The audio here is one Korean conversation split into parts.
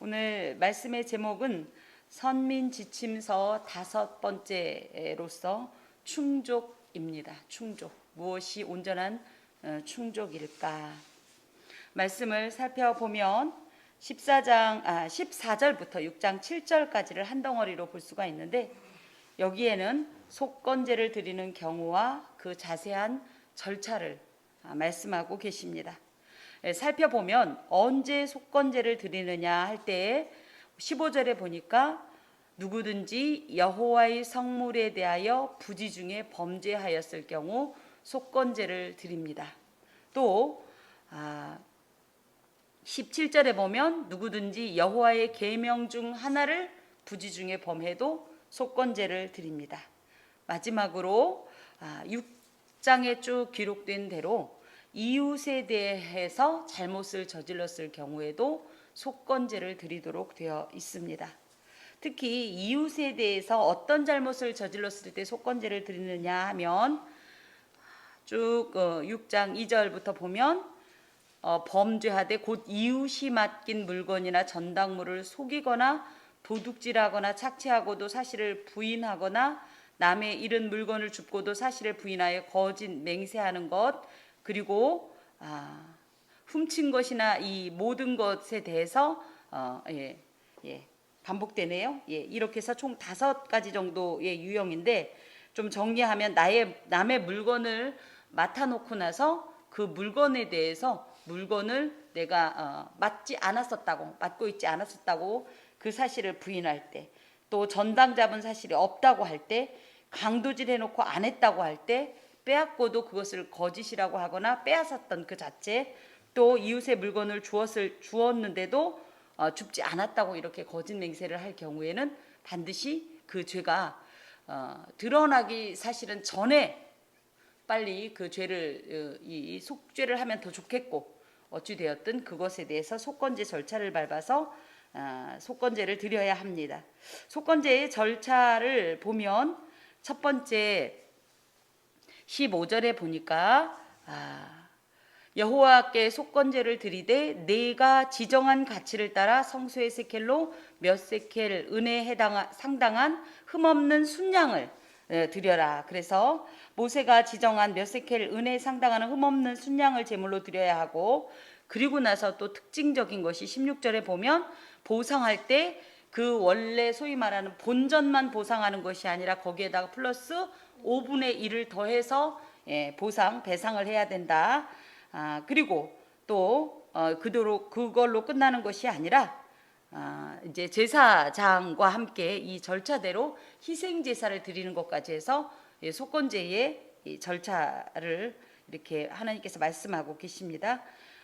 오늘 말씀의 제목은 선민지침서 5번째로서 충족입니다. 충족. 무엇이 온전한 충족일까? 말씀을 살펴보면 14절부터 6장 7절까지를 한 덩어리로 볼 수가 있는데, 여기에는 속건제를 드리는 경우와 그 자세한 절차를 말씀하고 계십니다. 살펴보면 언제 속건제를 드리느냐 할 때에 15절에 보니까 누구든지 여호와의 성물에 대하여 부지 중에 범죄하였을 경우 속건제를 드립니다. 또 17절에 보면 누구든지 여호와의 계명 중 하나를 부지 중에 범해도 속건제를 드립니다. 마지막으로 6장에 쭉 기록된 대로 이웃에 대해서 잘못을 저질렀을 경우에도 속건제를 드리도록 되어 있습니다. 특히 이웃에 대해서 어떤 잘못을 저질렀을 때 속건제를 드리느냐 하면 쭉 6장 2절부터 보면 범죄하되 곧 이웃이 맡긴 물건이나 전당물을 속이거나 도둑질하거나 착취하고도 사실을 부인하거나 남의 잃은 물건을 줍고도 사실을 부인하여 거짓 맹세하는 것, 그리고 훔친 것이나 이 모든 것에 대해서 반복되네요. 이렇게 해서 총 5가지 정도의 유형인데, 좀 정리하면 남의 물건을 맡아놓고 나서 그 물건에 대해서 물건을 내가 맡고 있지 않았었다고 그 사실을 부인할 때, 또 전당 잡은 사실이 없다고 할 때, 강도질 해놓고 안 했다고 할 때, 빼앗고도 그것을 거짓이라고 하거나 빼앗았던 그 자체, 또 이웃의 물건을 주었는데도 줍지 않았다고 이렇게 거짓 맹세를 할 경우에는 반드시 그 죄가 드러나기 사실은 전에 빨리 그 죄를 이 속죄를 하면 더 좋겠고, 어찌 되었든 그것에 대해서 속건제 절차를 밟아서 속건제를 드려야 합니다. 속건제의 절차를 보면 첫 번째 15절에 보니까 여호와께 속건제를 드리되 내가 지정한 가치를 따라 성소의 세켈로 몇 세켈 은혜에 상당한 흠없는 순양을 드려라. 그래서 모세가 지정한 몇 세켈 은혜에 상당한 흠없는 순양을 제물로 드려야 하고, 그리고 나서 또 특징적인 것이 16절에 보면 보상할 때 그 원래 소위 말하는 본전만 보상하는 것이 아니라 거기에다가 플러스 5분의 1을 더해서 배상을 해야 된다. 그리고 또 그걸로 끝나는 것이 아니라 이제 제사장과 함께 이 절차대로 희생 제사를 드리는 것까지 해서 속건제의 이 절차를 이렇게 하나님께서 말씀하고 계십니다.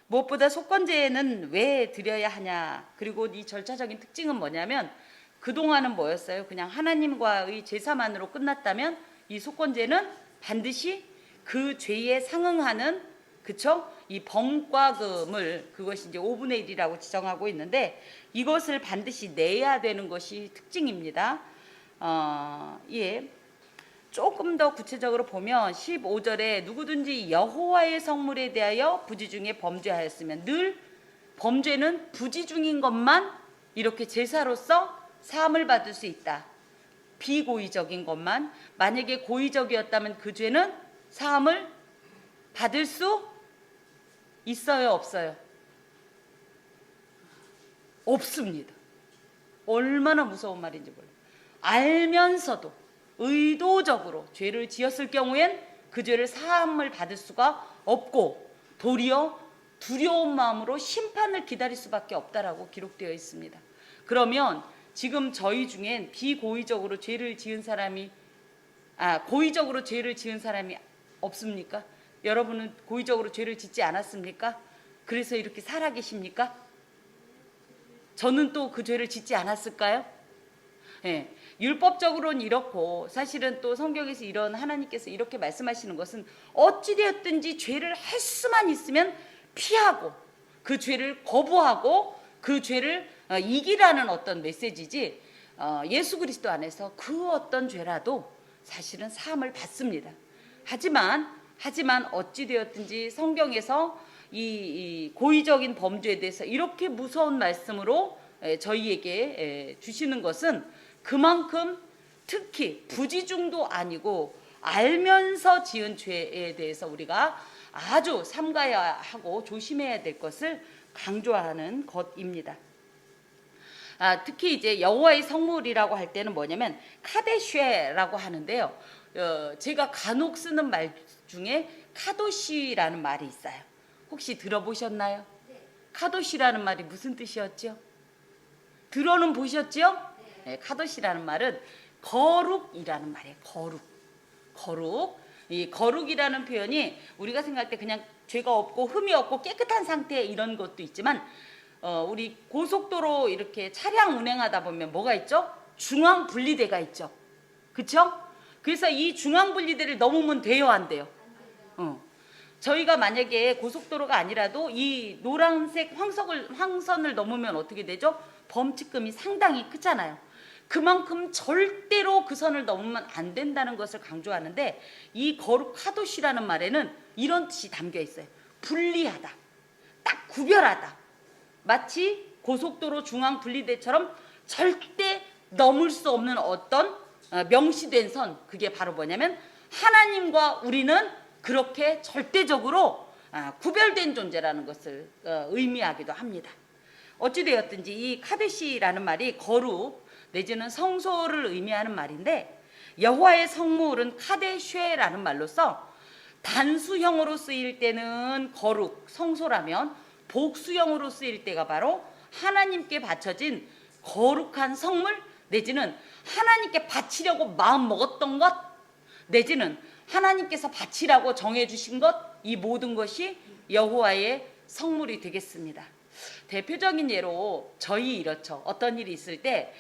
무엇보다 속건제는 왜 드려야 하냐, 그리고 이 절차적인 특징은 뭐냐면, 그동안은 뭐였어요? 그냥 하나님과의 제사만으로 끝났다면 이 속건제는 반드시 그 죄에 상응하는, 이 범과금을, 그것이 이제 5분의 1이라고 지정하고 있는데, 이것을 반드시 내야 되는 것이 특징입니다. 조금 더 구체적으로 보면 15절에 누구든지 여호와의 성물에 대하여 부지 중에 범죄하였으면, 늘 범죄는 부지 중인 것만 이렇게 제사로서 사함을 받을 수 있다. 비고의적인 것만, 만약에 고의적이었다면 그 죄는 사함을 받을 수 있어요, 없어요? 없습니다. 얼마나 무서운 말인지 몰라요. 알면서도 의도적으로 죄를 지었을 경우엔 그 죄를 사함을 받을 수가 없고, 도리어 두려운 마음으로 심판을 기다릴 수밖에 없다라고 기록되어 있습니다. 그러면 지금 저희 중엔 비고의적으로 죄를 지은 사람이 고의적으로 죄를 지은 사람이 없습니까? 여러분은 고의적으로 죄를 짓지 않았습니까? 그래서 이렇게 살아계십니까? 저는 또 그 죄를 짓지 않았을까요? 율법적으로는 이렇고, 사실은 또 성경에서 하나님께서 이렇게 말씀하시는 것은 어찌되었든지 죄를 할 수만 있으면 피하고 그 죄를 거부하고 그 죄를 이기라는 어떤 메시지지, 예수 그리스도 안에서 그 어떤 죄라도 사실은 사함을 받습니다. 하지만 어찌되었든지 성경에서 이 고의적인 범죄에 대해서 이렇게 무서운 말씀으로 저희에게 주시는 것은 그만큼 특히 부지중도 아니고 알면서 지은 죄에 대해서 우리가 아주 삼가야 하고 조심해야 될 것을 강조하는 것입니다. 특히 이제 여호와의 성물이라고 할 때는 뭐냐면 카데쉐라고 하는데요. 제가 간혹 쓰는 말 중에 카도시라는 말이 있어요. 혹시 들어보셨나요? 카도시라는 말이 무슨 뜻이었죠? 들어는 보셨죠? 네, 카도시라는 말은 거룩이라는 말이에요. 거룩. 이 거룩이라는 표현이 우리가 생각할 때 그냥 죄가 없고 흠이 없고 깨끗한 상태 이런 것도 있지만 우리 고속도로 이렇게 차량 운행하다 보면 뭐가 있죠? 중앙 분리대가 있죠. 그렇죠? 그래서 이 중앙 분리대를 넘으면 돼요, 안 돼요? 저희가 만약에 고속도로가 아니라도 이 노란색 황선을 넘으면 어떻게 되죠? 범칙금이 상당히 크잖아요. 그만큼 절대로 그 선을 넘으면 안 된다는 것을 강조하는데 이 거룩 카도시라는 말에는 이런 뜻이 담겨 있어요. 분리하다, 딱 구별하다. 마치 고속도로 중앙 분리대처럼 절대 넘을 수 없는 어떤 명시된 선, 그게 바로 뭐냐면 하나님과 우리는 그렇게 절대적으로 구별된 존재라는 것을 의미하기도 합니다. 어찌되었든지 이 카데시라는 말이 거룩 내지는 성소를 의미하는 말인데 여호와의 성물은 카데쉐라는 말로서 단수형으로 쓰일 때는 거룩, 성소라면 복수형으로 쓰일 때가 바로 하나님께 바쳐진 거룩한 성물 내지는 하나님께 바치려고 마음 먹었던 것 내지는 하나님께서 바치라고 정해주신 것, 이 모든 것이 여호와의 성물이 되겠습니다. 대표적인 예로 저희 이렇죠. 어떤 일이 있을 때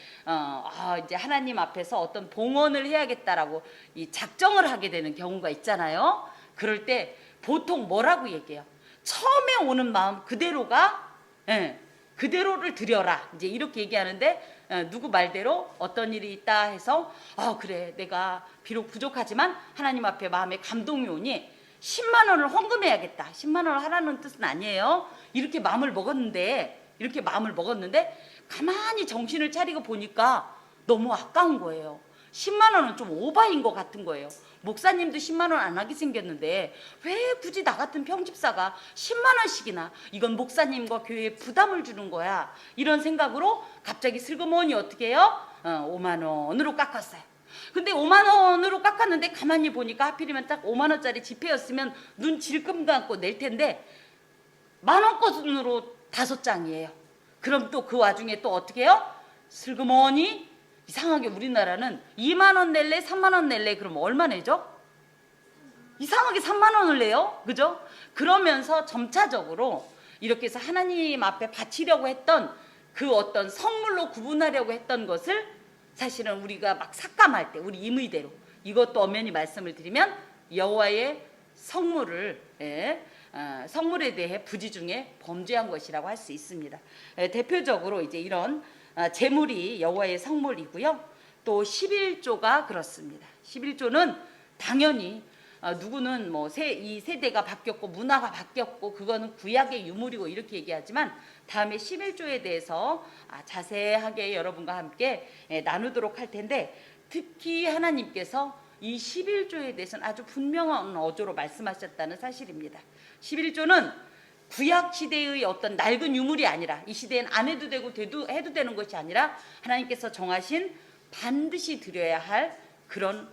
이제 하나님 앞에서 어떤 봉헌을 해야겠다라고 이 작정을 하게 되는 경우가 있잖아요. 그럴 때 보통 뭐라고 얘기해요? 처음에 오는 마음 그대로가 그대로를 드려라. 이제 이렇게 얘기하는데 누구 말대로 어떤 일이 있다 해서 그래 내가 비록 부족하지만 하나님 앞에 마음에 감동이 오니 10만 원을 헌금해야겠다. 10만 원을 하라는 뜻은 아니에요. 이렇게 마음을 먹었는데 가만히 정신을 차리고 보니까 너무 아까운 거예요. 10만 원은 좀 오바인 것 같은 거예요. 목사님도 10만 원 안 하게 생겼는데 왜 굳이 나 같은 평집사가 10만 원씩이나 이건 목사님과 교회에 부담을 주는 거야. 이런 생각으로 갑자기 슬그머니 어떻게 해요? 5만 원으로 깎았어요. 근데 5만 원으로 깎았는데 가만히 보니까 하필이면 딱 5만 원짜리 지폐였으면 눈 질끔 감고 낼 텐데 10,000원권으로 5장이에요. 그럼 또 그 와중에 또 어떻게 해요? 슬그머니 이상하게 우리나라는 2만 원 낼래 3만 원 낼래 그럼 얼마 내죠? 이상하게 3만 원을 내요. 그죠? 그러면서 점차적으로 이렇게 해서 하나님 앞에 바치려고 했던 그 어떤 선물로 구분하려고 했던 것을 사실은 우리가 막 삭감할 때 우리 임의대로 이것도 엄연히 말씀을 드리면 여호와의 성물을 성물에 대해 부지중에 범죄한 것이라고 할 수 있습니다. 대표적으로 이제 이런 제물이 여호와의 성물이고요. 또 11조가 그렇습니다. 11조는 당연히 누구는 뭐 이 세대가 바뀌었고 문화가 바뀌었고 그거는 구약의 유물이고 이렇게 얘기하지만 다음에 11조에 대해서 자세하게 여러분과 함께 나누도록 할 텐데 특히 하나님께서 이 11조에 대해서는 아주 분명한 어조로 말씀하셨다는 사실입니다. 11조는 구약 시대의 어떤 낡은 유물이 아니라 이 시대엔 안 해도 되고 해도 되는 것이 아니라 하나님께서 정하신 반드시 드려야 할 그런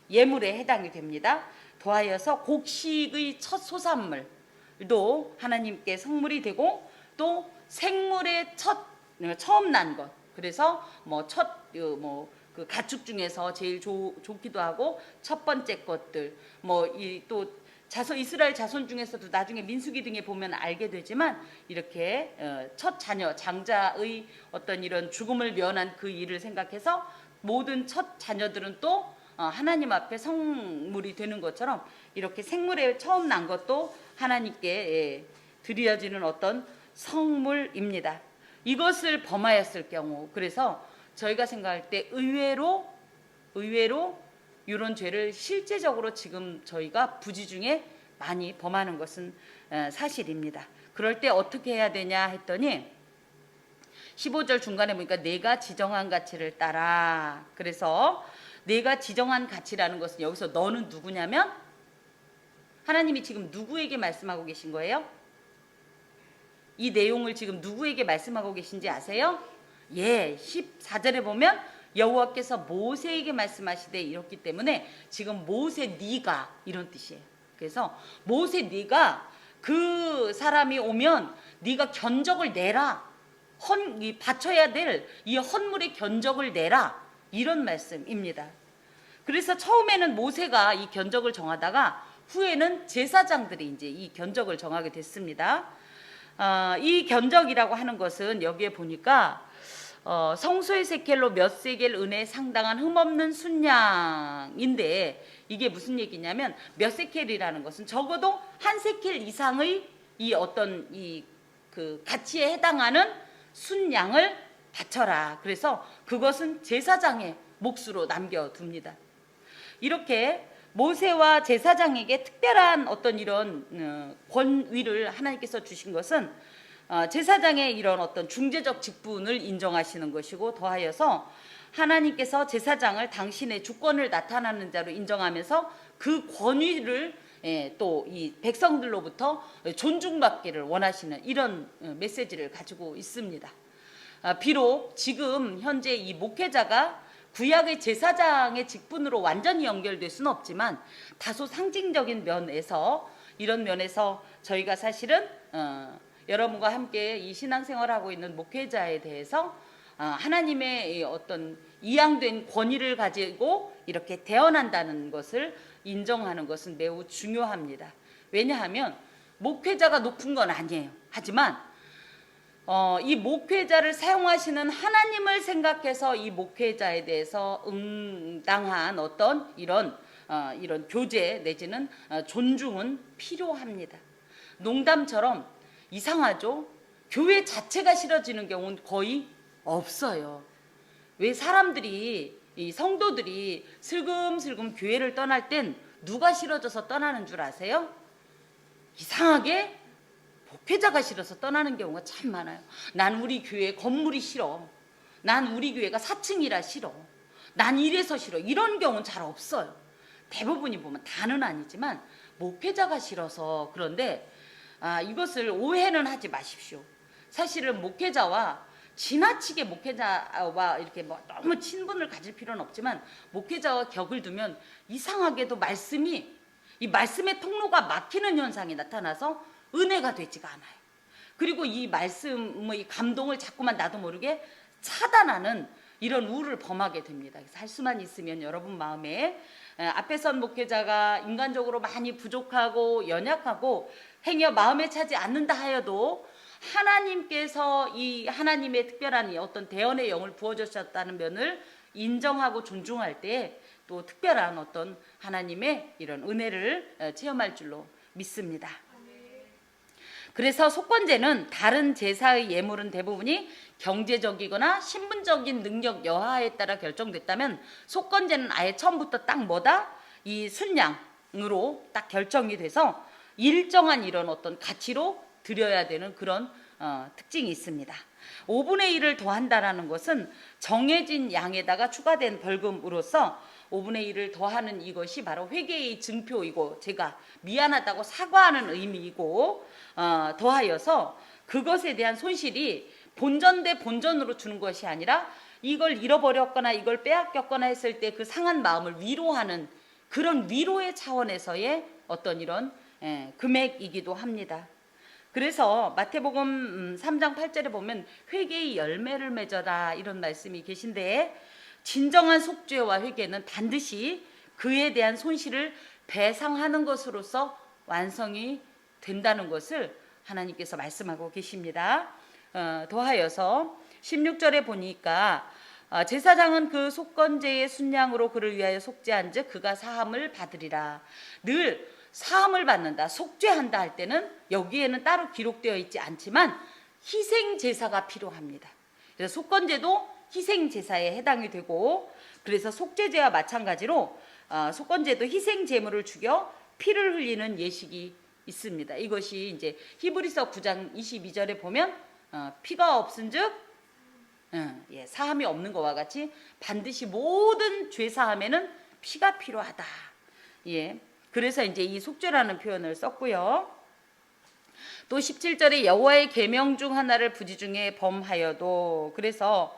예물에 해당이 됩니다. 더하여서 곡식의 첫 소산물도 하나님께 성물이 되고 또 생물의 처음 난 것. 그래서 그 가축 중에서 제일 좋기도 하고 첫 번째 것들 또 이스라엘 자손 중에서도 나중에 민수기 등에 보면 알게 되지만 이렇게 첫 자녀 장자의 어떤 이런 죽음을 면한 그 일을 생각해서 모든 첫 자녀들은 또 하나님 앞에 성물이 되는 것처럼 이렇게 생물에 처음 난 것도 하나님께 드려지는 어떤 성물입니다. 이것을 범하였을 경우 그래서 저희가 생각할 때 의외로 이런 죄를 실제적으로 지금 저희가 부지중에 많이 범하는 것은 사실입니다. 그럴 때 어떻게 해야 되냐 했더니 15절 중간에 보니까 내가 지정한 가치를 따라. 그래서 내가 지정한 가치라는 것은 여기서 너는 누구냐면 하나님이 지금 누구에게 말씀하고 계신 거예요? 이 내용을 지금 누구에게 말씀하고 계신지 아세요? 예, 14절에 보면 여호와께서 모세에게 말씀하시되 이렇기 때문에 지금 모세 네가 이런 뜻이에요. 그래서 모세 네가 그 사람이 오면 네가 견적을 내라. 바쳐야 될 이 헌물의 견적을 내라. 이런 말씀입니다. 그래서 처음에는 모세가 이 견적을 정하다가 후에는 제사장들이 이제 이 견적을 정하게 됐습니다. 이 견적이라고 하는 것은 여기에 보니까 성소의 세켈로 몇 세겔 은에 상당한 흠없는 순양인데 이게 무슨 얘기냐면 몇 세켈이라는 것은 적어도 한 세켈 이상의 이 어떤 그 가치에 해당하는 순양을 바쳐라. 그래서 그것은 제사장의 몫으로 남겨둡니다. 이렇게 모세와 제사장에게 특별한 어떤 이런 권위를 하나님께서 주신 것은 제사장의 이런 어떤 중재적 직분을 인정하시는 것이고 더하여서 하나님께서 제사장을 당신의 주권을 나타나는 자로 인정하면서 그 권위를 또 이 백성들로부터 존중받기를 원하시는 이런 메시지를 가지고 있습니다. 비록 지금 현재 이 목회자가 구약의 제사장의 직분으로 완전히 연결될 수는 없지만 다소 상징적인 면에서 이런 면에서 저희가 사실은 여러분과 함께 이 신앙생활을 하고 있는 목회자에 대해서 하나님의 어떤 이양된 권위를 가지고 이렇게 대언한다는 것을 인정하는 것은 매우 중요합니다. 왜냐하면 목회자가 높은 건 아니에요. 하지만 이 목회자를 사용하시는 하나님을 생각해서 이 목회자에 대해서 응당한 어떤 이런 교제 내지는 존중은 필요합니다. 농담처럼 이상하죠? 교회 자체가 싫어지는 경우는 거의 없어요. 왜 사람들이 이 성도들이 슬금슬금 교회를 떠날 땐 누가 싫어져서 떠나는 줄 아세요? 이상하게 목회자가 싫어서 떠나는 경우가 참 많아요. 난 우리 교회 건물이 싫어. 난 우리 교회가 4층이라 싫어. 난 이래서 싫어. 이런 경우는 잘 없어요. 대부분이 보면 다는 아니지만 목회자가 싫어서. 그런데 이것을 오해는 하지 마십시오. 사실은 목회자와 지나치게 목회자와 이렇게 뭐 너무 친분을 가질 필요는 없지만 목회자와 격을 두면 이상하게도 이 말씀의 통로가 막히는 현상이 나타나서 은혜가 되지가 않아요. 그리고 이 말씀의 감동을 자꾸만 나도 모르게 차단하는 이런 우를 범하게 됩니다. 그래서 할 수만 있으면 여러분 마음에 앞에 선 목회자가 인간적으로 많이 부족하고 연약하고 행여 마음에 차지 않는다 하여도 하나님께서 이 하나님의 특별한 어떤 대언의 영을 부어주셨다는 면을 인정하고 존중할 때 또 특별한 어떤 하나님의 이런 은혜를 체험할 줄로 믿습니다. 그래서 속건제는 다른 제사의 예물은 대부분이 경제적이거나 신분적인 능력 여하에 따라 결정됐다면 속건제는 아예 처음부터 딱 이 순양으로 딱 결정이 돼서 일정한 이런 어떤 가치로 드려야 되는 그런 특징이 있습니다. 5분의 1을 더한다라는 것은 정해진 양에다가 추가된 벌금으로서 5분의 1을 더하는 이것이 바로 회개의 증표이고 제가 미안하다고 사과하는 의미이고 더하여서 그것에 대한 손실이 본전 대 본전으로 주는 것이 아니라 이걸 잃어버렸거나 이걸 빼앗겼거나 했을 때 그 상한 마음을 위로하는 그런 위로의 차원에서의 어떤 이런 금액이기도 합니다. 그래서 마태복음 3장 8절에 보면 회개의 열매를 맺어라 이런 말씀이 계신데 진정한 속죄와 회개는 반드시 그에 대한 손실을 배상하는 것으로서 완성이 된다는 것을 하나님께서 말씀하고 계십니다. 더하여서 16절에 보니까 제사장은 그 속건제의 순양으로 그를 위하여 속죄한즉 그가 사함을 받으리라. 늘 사함을 받는다, 속죄한다 할 때는 여기에는 따로 기록되어 있지 않지만 희생 제사가 필요합니다. 그래서 속건제도 희생 제사에 해당이 되고 그래서 속죄제와 마찬가지로 속건제도 희생 제물을 죽여 피를 흘리는 예식이 있습니다. 이것이 이제 히브리서 9장 22절에 보면 피가 없은즉 예, 사함이 없는 것과 같이 반드시 모든 죄 사함에는 피가 필요하다. 예, 그래서 이제 이 속죄라는 표현을 썼고요. 또 17절에 여호와의 계명 중 하나를 부지 중에 범하여도, 그래서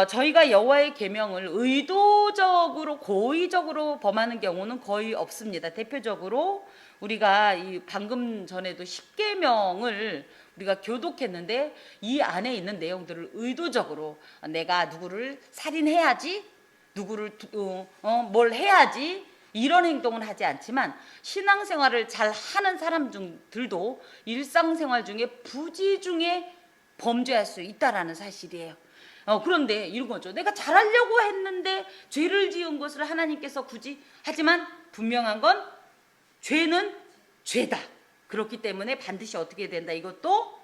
저희가 여호와의 계명을 의도적으로 고의적으로 범하는 경우는 거의 없습니다. 대표적으로 우리가 이 방금 전에도 10계명을 우리가 교독했는데 이 안에 있는 내용들을 의도적으로 내가 누구를 살인해야지, 누구를 뭘 해야지, 이런 행동은 하지 않지만 신앙생활을 잘 하는 사람들도 일상생활 중에 부지 중에 범죄할 수 있다라는 사실이에요. 그런데 이런 거죠. 내가 잘하려고 했는데 죄를 지은 것을 하나님께서 굳이, 하지만 분명한 건 죄는 죄다. 그렇기 때문에 반드시 어떻게 된다. 이것도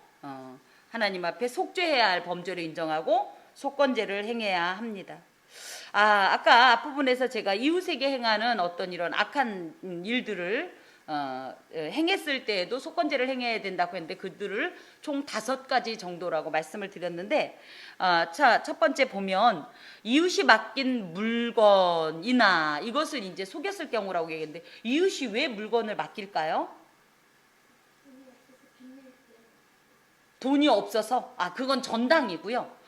하나님 앞에 속죄해야 할 범죄로 인정하고 속건제를 행해야 합니다. 아까 앞부분에서 제가 이웃에게 행하는 어떤 이런 악한 일들을 행했을 때에도 속건제를 행해야 된다고 했는데 그들을 총 5가지 정도라고 말씀을 드렸는데, 자, 첫 번째 보면 이웃이 맡긴 물건이나 이것을 이제 속였을 경우라고 얘기했는데, 이웃이 왜 물건을 맡길까요? 돈이 없어서. 그건 전당이고요.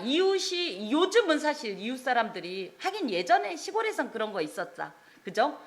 이웃이, 요즘은 사실 이웃 사람들이, 하긴 예전에 시골에선 그런 거 있었다. 그죠?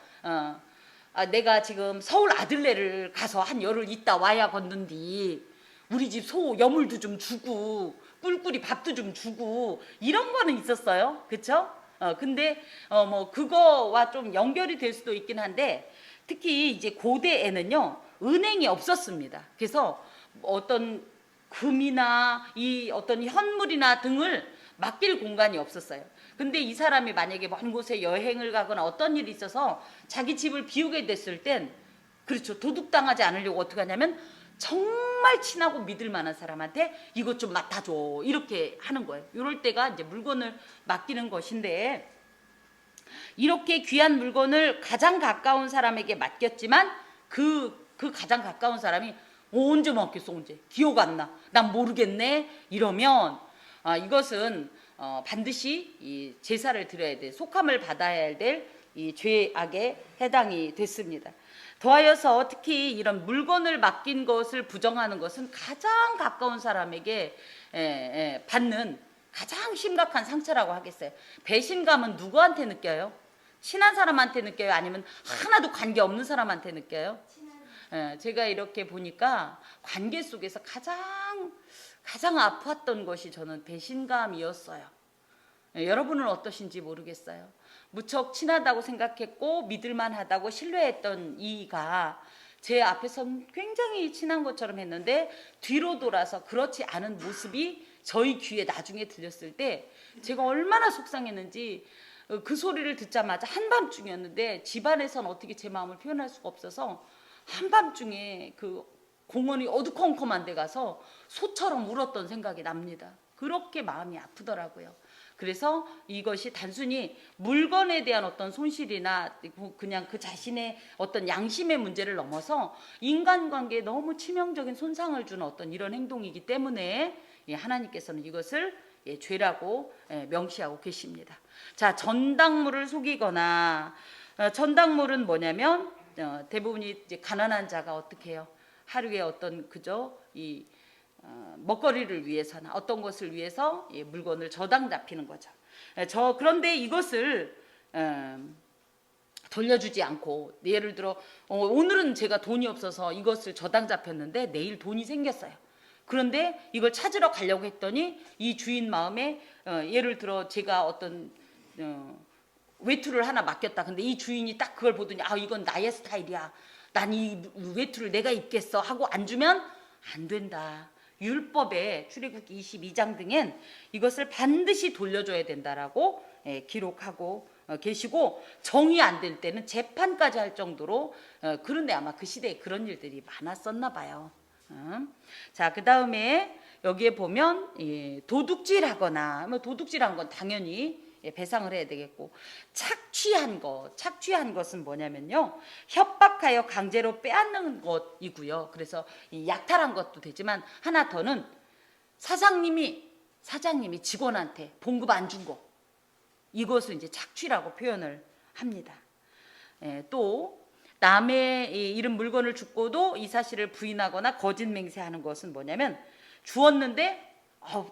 내가 지금 서울 아들네를 가서 한 열흘 있다 와야 걷는디 우리 집 소 여물도 좀 주고 꿀꿀이 밥도 좀 주고 이런 거는 있었어요. 그쵸? 근데 뭐 그거와 좀 연결이 될 수도 있긴 한데, 특히 이제 고대에는요 은행이 없었습니다. 그래서 어떤 금이나 이 어떤 현물이나 등을 맡길 공간이 없었어요. 근데 이 사람이 만약에 먼 곳에 여행을 가거나 어떤 일이 있어서 자기 집을 비우게 됐을 땐, 그렇죠, 도둑당하지 않으려고 어떻게 하냐면 정말 친하고 믿을 만한 사람한테 이것 좀 맡아줘 이렇게 하는 거예요. 이럴 때가 이제 물건을 맡기는 것인데, 이렇게 귀한 물건을 가장 가까운 사람에게 맡겼지만 그 가장 가까운 사람이 언제 맡겼어, 언제 기억 안 나, 난 모르겠네 이러면 이것은 반드시 이 제사를 드려야 돼, 속함을 받아야 될 이 죄악에 해당이 됐습니다. 더하여서 특히 이런 물건을 맡긴 것을 부정하는 것은 가장 가까운 사람에게 받는 가장 심각한 상처라고 하겠어요. 배신감은 누구한테 느껴요? 친한 사람한테 느껴요? 아니면 하나도 관계없는 사람한테 느껴요? 제가 이렇게 보니까 관계 속에서 가장 아팠던 것이 저는 배신감이었어요. 여러분은 어떠신지 모르겠어요. 무척 친하다고 생각했고 믿을만하다고 신뢰했던 이가 제 앞에서는 굉장히 친한 것처럼 했는데 뒤로 돌아서 그렇지 않은 모습이 저희 귀에 나중에 들렸을 때 제가 얼마나 속상했는지, 그 소리를 듣자마자 한밤중이었는데 집안에선 어떻게 제 마음을 표현할 수가 없어서 한밤중에 그 공원이 어두컴컴한 데 가서 소처럼 울었던 생각이 납니다. 그렇게 마음이 아프더라고요. 그래서 이것이 단순히 물건에 대한 어떤 손실이나 그냥 그 자신의 어떤 양심의 문제를 넘어서 인간관계에 너무 치명적인 손상을 주는 어떤 이런 행동이기 때문에 하나님께서는 이것을 죄라고 명시하고 계십니다. 자, 전당물을 속이거나, 전당물은 뭐냐면 대부분이 이제 가난한 자가 어떻게 해요? 하루에 어떤 그저 이 먹거리를 위해서나 어떤 것을 위해서 물건을 저당 잡히는 거죠. 그런데 이것을 돌려주지 않고, 예를 들어 오늘은 제가 돈이 없어서 이것을 저당 잡혔는데 내일 돈이 생겼어요. 그런데 이걸 찾으러 가려고 했더니 이 주인 마음에 예를 들어 제가 어떤 외투를 하나 맡겼다. 근데 이 주인이 딱 그걸 보더니 이건 나의 스타일이야, 난 이 외투를 내가 입겠어 하고 안 주면 안 된다. 율법의 출애굽기 22장 등엔 이것을 반드시 돌려줘야 된다라고 기록하고 계시고, 정이 안 될 때는 재판까지 할 정도로, 그런데 아마 그 시대에 그런 일들이 많았었나 봐요. 자, 그 다음에 여기에 보면 도둑질하거나, 뭐 도둑질한 건 당연히 배상을 해야 되겠고, 착취한 것은 뭐냐면요, 협박하여 강제로 빼앗는 것이고요. 그래서 이 약탈한 것도 되지만 하나 더는 사장님이 사장님이 직원한테 봉급 안 준 거, 이것을 이제 착취라고 표현을 합니다. 또 남의 잃은 물건을 줍고도 이 사실을 부인하거나 거짓 맹세하는 것은 뭐냐면, 주었는데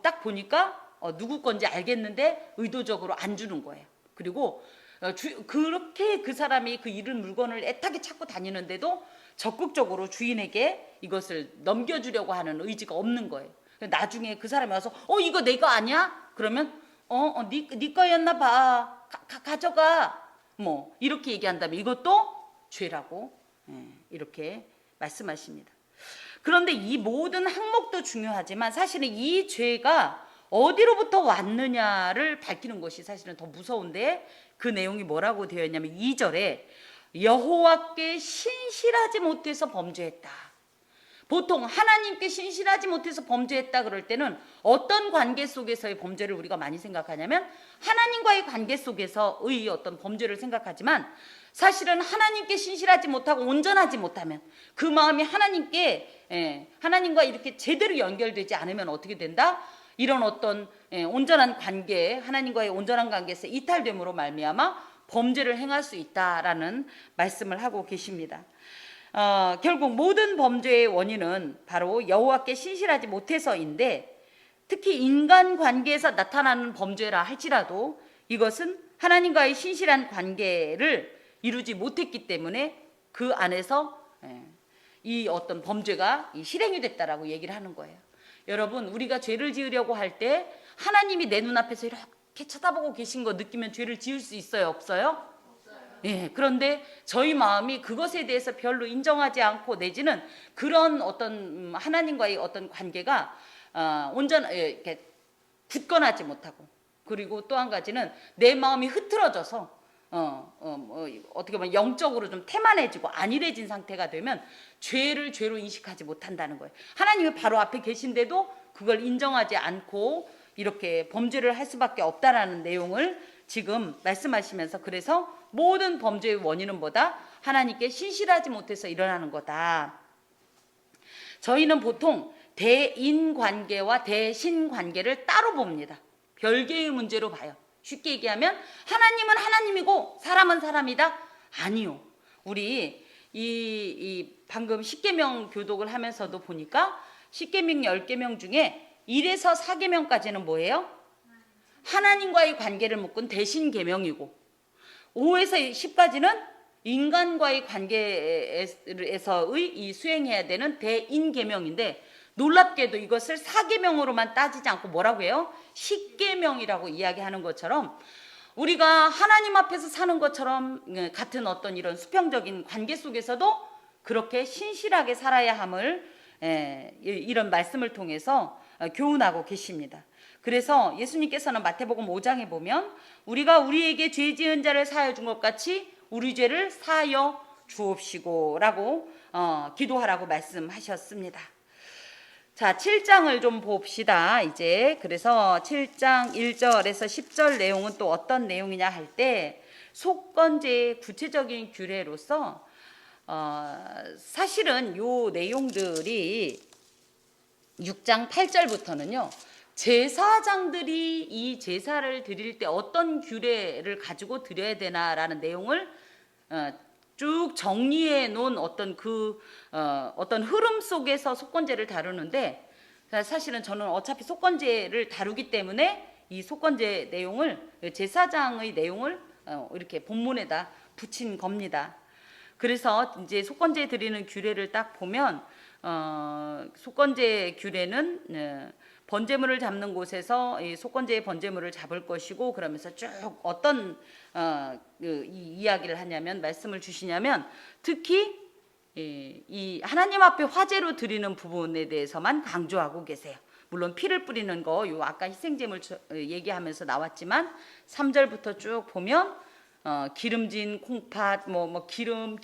딱 보니까 누구 건지 알겠는데 의도적으로 안 주는 거예요. 그리고 그렇게 그 사람이 그 잃은 물건을 애타게 찾고 다니는데도 적극적으로 주인에게 이것을 넘겨주려고 하는 의지가 없는 거예요. 나중에 그 사람이 와서 이거 내 거 아니야? 그러면 네 거였나 봐. 가져가. 뭐 이렇게 얘기한다면 이것도 죄라고 이렇게 말씀하십니다. 그런데 이 모든 항목도 중요하지만 사실은 이 죄가 어디로부터 왔느냐를 밝히는 것이 사실은 더 무서운데, 그 내용이 뭐라고 되어 있냐면 2절에 여호와께 신실하지 못해서 범죄했다. 보통 하나님께 신실하지 못해서 범죄했다 그럴 때는 어떤 관계 속에서의 범죄를 우리가 많이 생각하냐면 하나님과의 관계 속에서의 어떤 범죄를 생각하지만, 사실은 하나님께 신실하지 못하고 온전하지 못하면, 그 마음이 하나님과 이렇게 제대로 연결되지 않으면 어떻게 된다? 이런 어떤 온전한 관계, 하나님과의 온전한 관계에서 이탈됨으로 말미암아 범죄를 행할 수 있다라는 말씀을 하고 계십니다. 결국 모든 범죄의 원인은 바로 여호와께 신실하지 못해서인데, 특히 인간관계에서 나타나는 범죄라 할지라도 이것은 하나님과의 신실한 관계를 이루지 못했기 때문에 그 안에서 이 어떤 범죄가 실행이 됐다라고 얘기를 하는 거예요. 여러분, 우리가 죄를 지으려고 할 때 하나님이 내 눈앞에서 이렇게 쳐다보고 계신 거 느끼면 죄를 지을 수 있어요, 없어요? 그런데 저희 마음이 그것에 대해서 별로 인정하지 않고, 내지는 그런 어떤 하나님과의 어떤 관계가 이렇게 굳건하지 못하고, 그리고 또 한 가지는 내 마음이 흐트러져서 어떻게 보면 영적으로 좀 태만해지고 안일해진 상태가 되면 죄를 죄로 인식하지 못한다는 거예요. 하나님이 바로 앞에 계신데도 그걸 인정하지 않고 이렇게 범죄를 할 수밖에 없다라는 내용을 지금 말씀하시면서, 그래서 모든 범죄의 원인은 뭐다? 하나님께 신실하지 못해서 일어나는 거다. 저희는 보통 대인관계와 대신관계를 따로 봅니다. 별개의 문제로 봐요. 쉽게 얘기하면 하나님은 하나님이고 사람은 사람이다? 아니요. 우리 이 방금 십계명 교독을 하면서도 보니까 십계명 10계명 중에 1에서 4계명까지는 뭐예요? 하나님과의 관계를 묶은 대신계명이고, 5에서 10까지는 인간과의 관계에서의 이 수행해야 되는 대인계명인데, 놀랍게도 이것을 4계명으로만 따지지 않고 뭐라고 해요? 10계명이라고 이야기하는 것처럼, 우리가 하나님 앞에서 사는 것처럼 같은 어떤 이런 수평적인 관계 속에서도 그렇게 신실하게 살아야 함을 이런 말씀을 통해서 교훈하고 계십니다. 그래서 예수님께서는 마태복음 5장에 보면 우리가 우리에게 죄 지은 자를 사하여 준 것 같이 우리 죄를 사하여 주옵시고 라고 기도하라고 말씀하셨습니다. 자, 7장을 좀 봅시다. 이제 그래서 7장 1절에서 10절 내용은 또 어떤 내용이냐 할 때, 속건제의 구체적인 규례로서 사실은 요 내용들이 6장 8절부터는요, 제사장들이 이 제사를 드릴 때 어떤 규례를 가지고 드려야 되나라는 내용을 쭉 정리해 놓은 어떤 어떤 흐름 속에서 속건제를 다루는데, 사실은 저는 어차피 속건제를 다루기 때문에 이 속건제 내용을, 제사장의 내용을 이렇게 본문에다 붙인 겁니다. 그래서 이제 속건제 드리는 규례를 딱 보면 속건제 규례는 번제물을 잡는 곳에서 이 속건제의 번제물을 잡을 것이고, 그러면서 쭉 어떤 이 이야기를 하냐면, 말씀을 주시냐면, 특히 이 하나님 앞에 화제로 드리는 부분에 대해서만 강조하고 계세요. 물론 피를 뿌리는 거 요 아까 희생제물 얘기하면서 나왔지만 3절부터 쭉 보면 기름진 콩팥 기름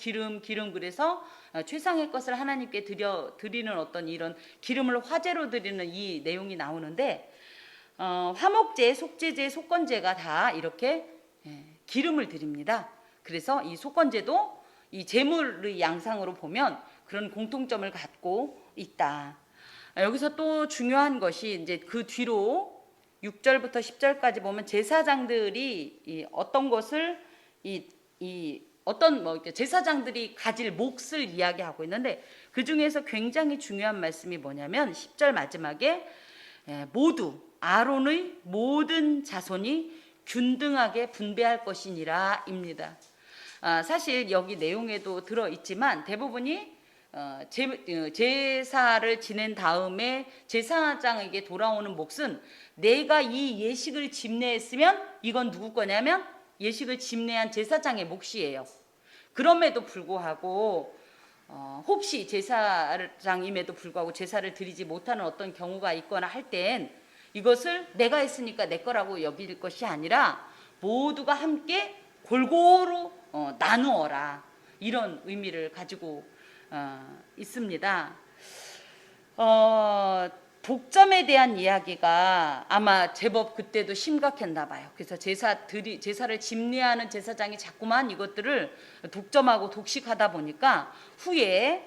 그래서 최상의 것을 하나님께 드리는 어떤 이런 기름을 화제로 드리는 이 내용이 나오는데, 화목제, 속죄제, 속건제가 다 이렇게 기름을 드립니다. 그래서 이 속건제도 이 제물의 양상으로 보면 그런 공통점을 갖고 있다. 여기서 또 중요한 것이 이제 그 뒤로 6절부터 10절까지 보면 제사장들이 이 어떤 것을 어떤 제사장들이 가질 몫을 이야기하고 있는데, 그 중에서 굉장히 중요한 말씀이 뭐냐면 10절 마지막에 모두 아론의 모든 자손이 균등하게 분배할 것이니라입니다. 사실 여기 내용에도 들어 있지만 대부분이 제사를 지낸 다음에 제사장에게 돌아오는 몫은, 내가 이 예식을 집례했으면 이건 누구 거냐면 예식을 집례한 제사장의 몫이에요. 그럼에도 불구하고 혹시 제사장임에도 불구하고 제사를 드리지 못하는 어떤 경우가 있거나 할 땐 이것을 내가 했으니까 내 거라고 여길 것이 아니라 모두가 함께 골고루 나누어라, 이런 의미를 가지고 있습니다. 독점에 대한 이야기가 아마 제법 그때도 심각했나 봐요. 그래서 제사를 집례하는 제사장이 자꾸만 이것들을 독점하고 독식하다 보니까 후에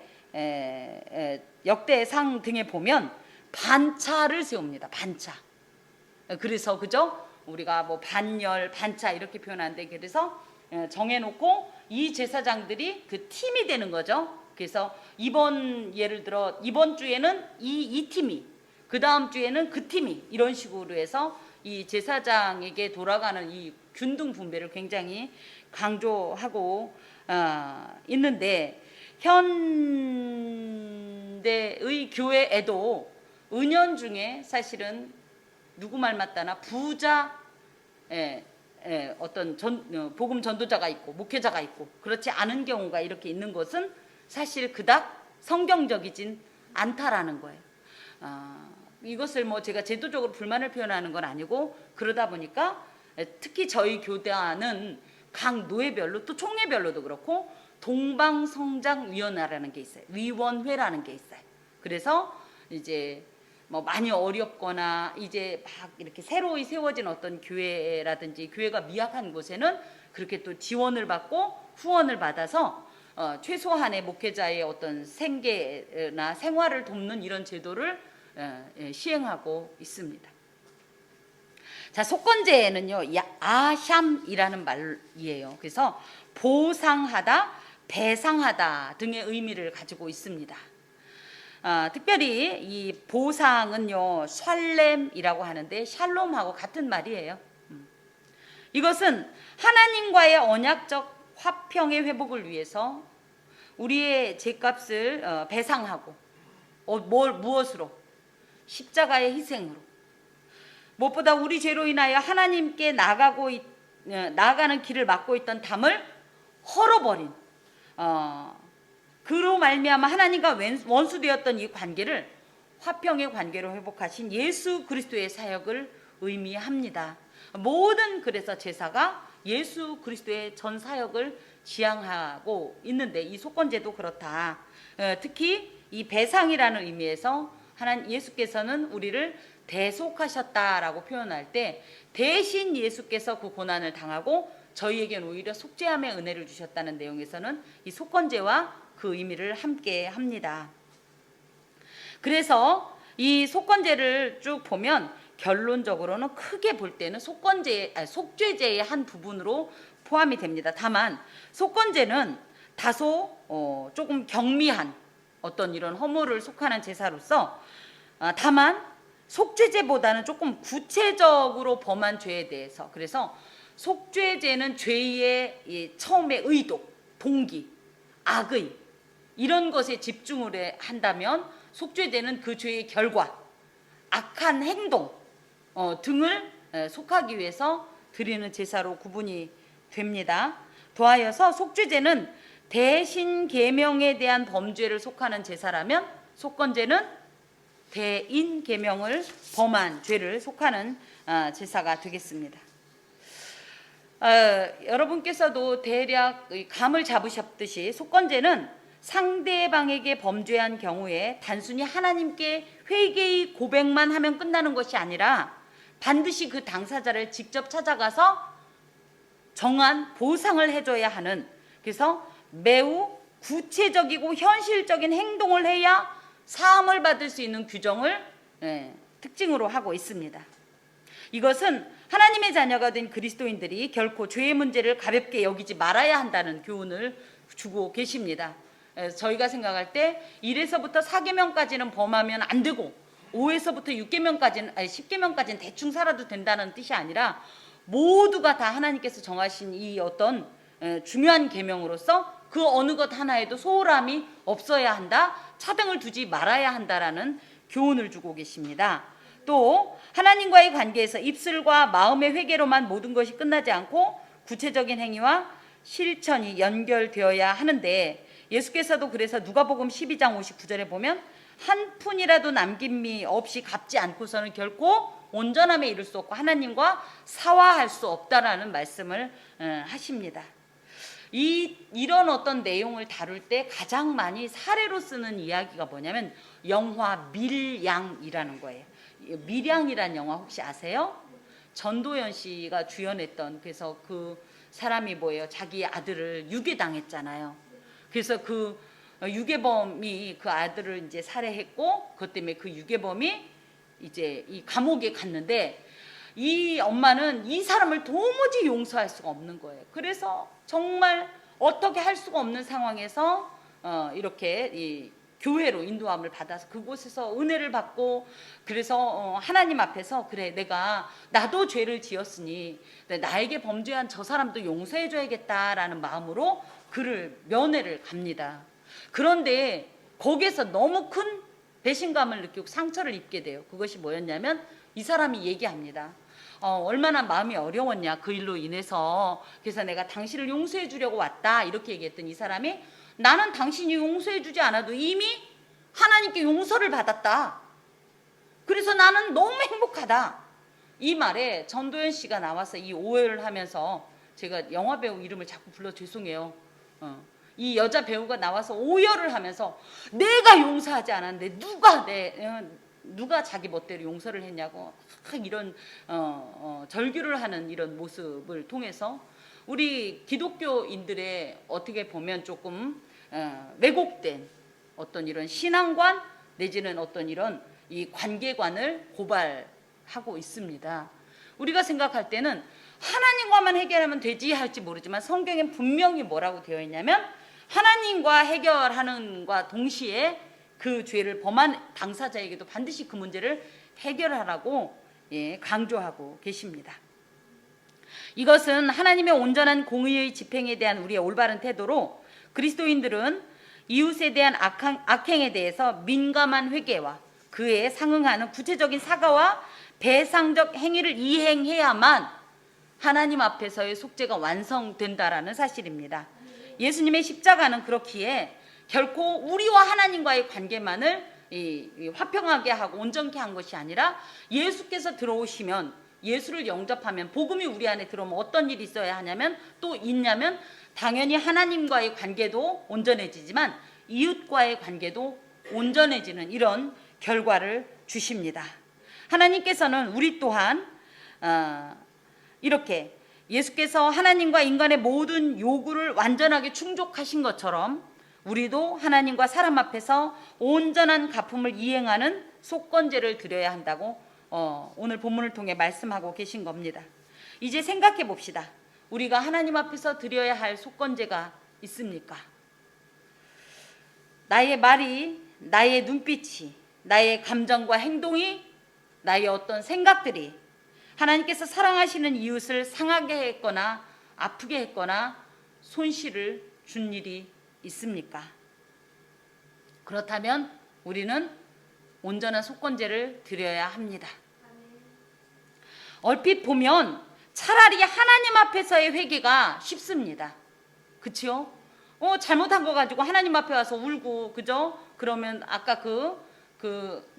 역대상 등에 보면 반차를 세웁니다. 반차. 그래서 그죠? 우리가 뭐 반열, 반차 이렇게 표현하는데, 그래서 정해놓고 이 제사장들이 그 팀이 되는 거죠. 그래서 예를 들어 이번 주에는 이 팀이, 그 다음 주에는 그 팀이, 이런 식으로 해서 이 제사장에게 돌아가는 이 균등 분배를 굉장히 강조하고 있는데, 현대의 교회에도 은연중에 사실은 누구 말 맞다나 부자 어떤 복음 전도자가 있고 목회자가 있고, 그렇지 않은 경우가 이렇게 있는 것은 사실 그닥 성경적이진 않다라는 거예요. 이것을 뭐 제가 제도적으로 불만을 표현하는 건 아니고, 그러다 보니까 특히 저희 교단은 각 노예별로 또 총회별로도 그렇고 동방성장위원회라는 게 있어요. 위원회라는 게 있어요. 그래서 이제 뭐 많이 어렵거나 이제 막 이렇게 새로이 세워진 어떤 교회라든지 교회가 미약한 곳에는 그렇게 또 지원을 받고 후원을 받아서 최소한의 목회자의 어떤 생계나 생활을 돕는 이런 제도를 시행하고 있습니다. 자, 속건제는요, 아샴이라는 말이에요. 그래서 보상하다, 배상하다 등의 의미를 가지고 있습니다. 특별히 이 보상은요, 샬렘이라고 하는데 샬롬하고 같은 말이에요. 이것은 하나님과의 언약적 화평의 회복을 위해서 우리의 죄값을 배상하고, 무엇으로? 십자가의 희생으로. 무엇보다 우리 죄로 인하여 하나님께 나아가는 길을 막고 있던 담을 헐어버린, 그로 말미암아 하나님과 원수되었던 이 관계를 화평의 관계로 회복하신 예수 그리스도의 사역을 의미합니다. 모든 그래서 제사가 예수 그리스도의 전 사역을 지향하고 있는데, 이 속건제도 그렇다. 특히 이 배상이라는 의미에서 하나님 예수께서는 우리를 대속하셨다라고 표현할 때, 대신 예수께서 그 고난을 당하고 저희에게는 오히려 속죄함의 은혜를 주셨다는 내용에서는 이 속건제와 그 의미를 함께 합니다. 그래서 이 속건제를 쭉 보면 결론적으로는 크게 볼 때는 속죄제의 한 부분으로 포함이 됩니다. 다만 속건제는 다소 조금 경미한 어떤 이런 허물을 속하는 제사로서, 다만 속죄제보다는 조금 구체적으로 범한 죄에 대해서, 그래서 속죄제는 죄의 처음의 의도, 동기, 악의 이런 것에 집중을 한다면, 속죄제는 그 죄의 결과, 악한 행동 등을 속하기 위해서 드리는 제사로 구분이 됩니다. 더하여서 속죄제는 대신 계명에 대한 범죄를 속하는 제사라면, 속건제는 대인 계명을 범한 죄를 속하는 제사가 되겠습니다. 여러분께서도 대략 감을 잡으셨듯이 속건제는 상대방에게 범죄한 경우에 단순히 하나님께 회개의 고백만 하면 끝나는 것이 아니라 반드시 그 당사자를 직접 찾아가서 정한 보상을 해줘야 하는, 그래서 매우 구체적이고 현실적인 행동을 해야 사함을 받을 수 있는 규정을 특징으로 하고 있습니다. 이것은 하나님의 자녀가 된 그리스도인들이 결코 죄의 문제를 가볍게 여기지 말아야 한다는 교훈을 주고 계십니다. 저희가 생각할 때 1에서부터 4계명까지는 범하면 안 되고 5에서부터 6계명까지는 10계명까지는 대충 살아도 된다는 뜻이 아니라 모두가 다 하나님께서 정하신 이 어떤 중요한 계명으로서 그 어느 것 하나에도 소홀함이 없어야 한다, 차등을 두지 말아야 한다라는 교훈을 주고 계십니다. 또 하나님과의 관계에서 입술과 마음의 회개로만 모든 것이 끝나지 않고 구체적인 행위와 실천이 연결되어야 하는데, 예수께서도 그래서 누가복음 12장 59절에 보면 한 푼이라도 남김이 없이 갚지 않고서는 결코 온전함에 이를 수 없고 하나님과 사화할 수 없다라는 말씀을 하십니다. 이런 어떤 내용을 다룰 때 가장 많이 사례로 쓰는 이야기가 뭐냐면 영화 밀양이라는 거예요. 밀양이라는 영화 혹시 아세요? 전도연 씨가 주연했던, 그래서 그 사람이 뭐예요? 자기 아들을 유괴당했잖아요. 그래서 그 유괴범이 그 아들을 이제 살해했고, 그것 때문에 그 유괴범이 이제 이 감옥에 갔는데 이 엄마는 이 사람을 도무지 용서할 수가 없는 거예요. 그래서 정말 어떻게 할 수가 없는 상황에서 이렇게 이 교회로 인도함을 받아서 그곳에서 은혜를 받고, 그래서 하나님 앞에서 그래, 나도 죄를 지었으니 나에게 범죄한 저 사람도 용서해 줘야겠다라는 마음으로 그를 면회를 갑니다. 그런데 거기에서 너무 큰 배신감을 느끼고 상처를 입게 돼요. 그것이 뭐였냐면 이 사람이 얘기합니다. 얼마나 마음이 어려웠냐 그 일로 인해서. 그래서 내가 당신을 용서해 주려고 왔다 이렇게 얘기했더니 이 사람이 나는 당신이 용서해 주지 않아도 이미 하나님께 용서를 받았다. 그래서 나는 너무 행복하다. 이 말에 전도연 씨가 나와서 이 오해를 하면서, 제가 영화 배우 이름을 자꾸 불러 죄송해요. 이 여자 배우가 나와서 오열을 하면서 내가 용서하지 않았는데 누가 자기 멋대로 용서를 했냐고 이런 절규를 하는 이런 모습을 통해서 우리 기독교인들의 어떻게 보면 조금 왜곡된 어떤 이런 신앙관 내지는 어떤 이런 이 관계관을 고발하고 있습니다. 우리가 생각할 때는 하나님과만 해결하면 되지 할지 모르지만 성경엔 분명히 뭐라고 되어 있냐면 하나님과 해결하는 것과 동시에 그 죄를 범한 당사자에게도 반드시 그 문제를 해결하라고 강조하고 계십니다. 이것은 하나님의 온전한 공의의 집행에 대한 우리의 올바른 태도로 그리스도인들은 이웃에 대한 악행에 대해서 민감한 회개와 그에 상응하는 구체적인 사과와 배상적 행위를 이행해야만 하나님 앞에서의 속죄가 완성된다라는 사실입니다. 예수님의 십자가는 그렇기에 결코 우리와 하나님과의 관계만을 화평하게 하고 온전케 한 것이 아니라 예수께서 들어오시면, 예수를 영접하면, 복음이 우리 안에 들어오면 어떤 일이 있어야 하냐면 또 있냐면 당연히 하나님과의 관계도 온전해지지만 이웃과의 관계도 온전해지는 이런 결과를 주십니다. 하나님께서는 우리 또한 이렇게 예수께서 하나님과 인간의 모든 요구를 완전하게 충족하신 것처럼 우리도 하나님과 사람 앞에서 온전한 갚음을 이행하는 속건제를 드려야 한다고 오늘 본문을 통해 말씀하고 계신 겁니다. 이제 생각해 봅시다. 우리가 하나님 앞에서 드려야 할 속건제가 있습니까? 나의 말이, 나의 눈빛이, 나의 감정과 행동이, 나의 어떤 생각들이 하나님께서 사랑하시는 이웃을 상하게 했거나 아프게 했거나 손실을 준 일이 있습니까? 그렇다면 우리는 온전한 속건제를 드려야 합니다. 얼핏 보면 차라리 하나님 앞에서의 회개가 쉽습니다. 그렇죠? 잘못한 거 가지고 하나님 앞에 와서 울고, 그죠? 그러면 아까 그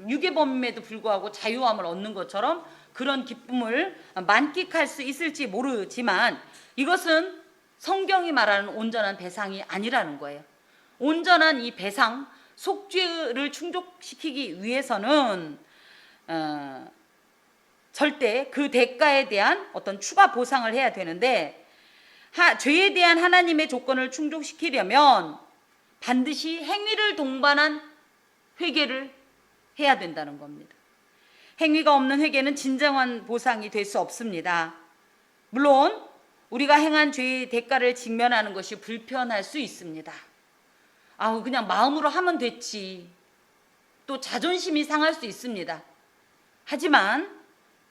유괴범임에도 불구하고 자유함을 얻는 것처럼 그런 기쁨을 만끽할 수 있을지 모르지만 이것은 성경이 말하는 온전한 배상이 아니라는 거예요. 온전한 이 배상, 속죄를 충족시키기 위해서는 절대 그 대가에 대한 어떤 추가 보상을 해야 되는데, 죄에 대한 하나님의 조건을 충족시키려면 반드시 행위를 동반한 회개를 해야 된다는 겁니다. 행위가 없는 회개는 진정한 보상이 될 수 없습니다. 물론 우리가 행한 죄의 대가를 직면하는 것이 불편할 수 있습니다. 그냥 마음으로 하면 됐지. 또 자존심이 상할 수 있습니다. 하지만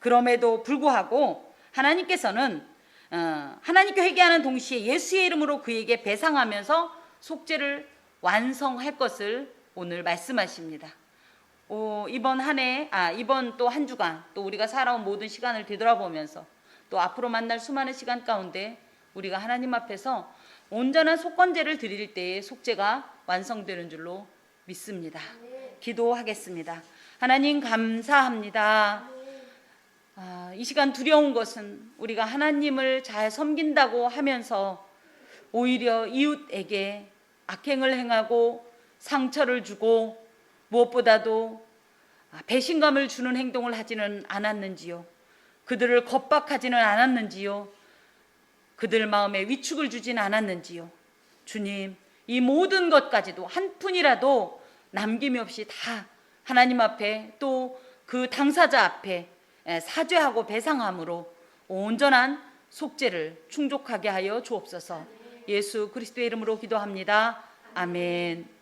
그럼에도 불구하고 하나님께서는 하나님께 회개하는 동시에 예수의 이름으로 그에게 배상하면서 속죄를 완성할 것을 오늘 말씀하십니다. 이번 또 한 주간 또 우리가 살아온 모든 시간을 되돌아보면서 또 앞으로 만날 수많은 시간 가운데 우리가 하나님 앞에서 온전한 속건제를 드릴 때에 속죄가 완성되는 줄로 믿습니다. 기도하겠습니다. 하나님 감사합니다. 이 시간 두려운 것은 우리가 하나님을 잘 섬긴다고 하면서 오히려 이웃에게 악행을 행하고 상처를 주고 무엇보다도 배신감을 주는 행동을 하지는 않았는지요. 그들을 겁박하지는 않았는지요. 그들 마음에 위축을 주진 않았는지요. 주님, 이 모든 것까지도 한 푼이라도 남김이 없이 다 하나님 앞에 또 그 당사자 앞에 사죄하고 배상함으로 온전한 속죄를 충족하게 하여 주옵소서. 예수 그리스도의 이름으로 기도합니다. 아멘.